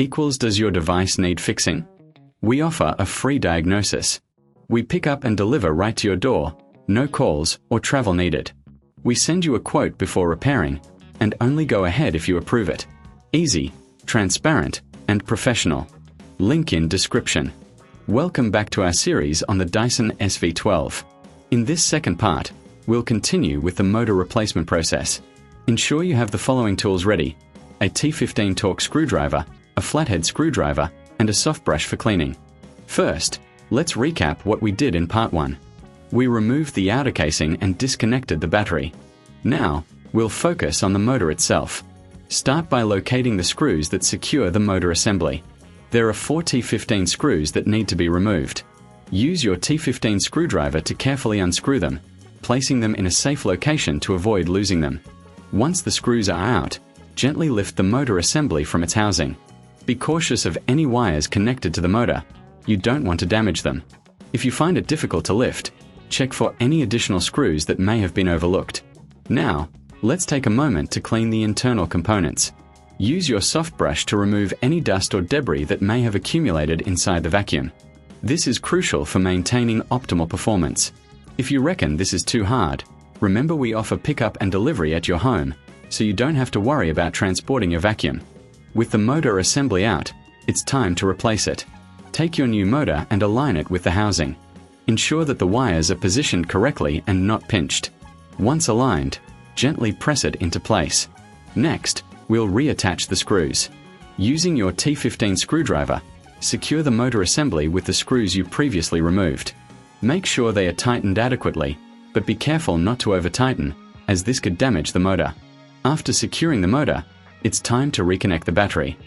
equals does your device need fixing? We offer a free diagnosis. We pick up and deliver right to your door, no calls or travel needed. We send you a quote before repairing, and only go ahead if you approve it. Easy, transparent, and professional. Link in description. Welcome back to our series on the Dyson SV12. In this second part, we'll continue with the motor replacement process. Ensure you have the following tools ready: a T15 torque screwdriver, a flathead screwdriver, and a soft brush for cleaning. First, let's recap what we did in part 1. We removed the outer casing and disconnected the battery. Now, we'll focus on the motor itself. Start by locating the screws that secure the motor assembly. There are 4 T15 screws that need to be removed. Use your T15 screwdriver to carefully unscrew them, placing them in a safe location to avoid losing them. Once the screws are out, gently lift the motor assembly from its housing. Be cautious of any wires connected to the motor. You don't want to damage them. If you find it difficult to lift, check for any additional screws that may have been overlooked. Now, let's take a moment to clean the internal components. Use your soft brush to remove any dust or debris that may have accumulated inside the vacuum. This is crucial for maintaining optimal performance. If you reckon this is too hard, remember we offer pickup and delivery at your home, so you don't have to worry about transporting your vacuum. With the motor assembly out, it's time to replace it. Take your new motor and align it with the housing. Ensure that the wires are positioned correctly and not pinched. Once aligned, gently press it into place. Next, we'll reattach the screws. Using your T15 screwdriver, secure the motor assembly with the screws you previously removed. Make sure they are tightened adequately, but be careful not to over-tighten, as this could damage the motor. After securing the motor, it's time to reconnect the battery.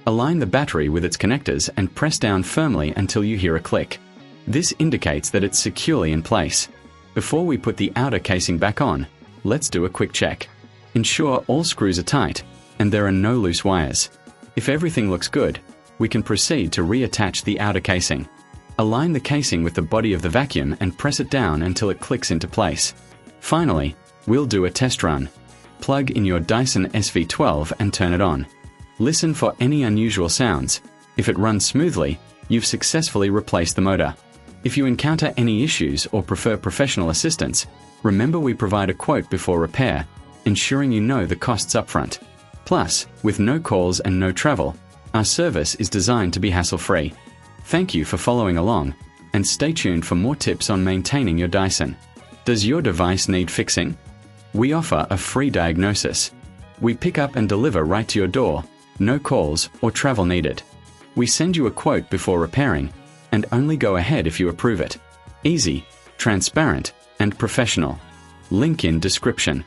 Align the battery with its connectors and press down firmly until you hear a click. This indicates that it's securely in place. Before we put the outer casing back on, let's do a quick check. Ensure all screws are tight and there are no loose wires. If everything looks good, we can proceed to reattach the outer casing. Align the casing with the body of the vacuum and press it down until it clicks into place. Finally, we'll do a test run. Plug in your Dyson SV12 and turn it on. Listen for any unusual sounds. If it runs smoothly, you've successfully replaced the motor. If you encounter any issues or prefer professional assistance, remember we provide a quote before repair, ensuring you know the costs upfront. Plus, with no calls and no travel, our service is designed to be hassle-free. Thank you for following along, and stay tuned for more tips on maintaining your Dyson. Does your device need fixing? We offer a free diagnosis. We pick up and deliver right to your door, no calls or travel needed. We send you a quote before repairing, and only go ahead if you approve it. Easy, transparent, and professional. Link in description.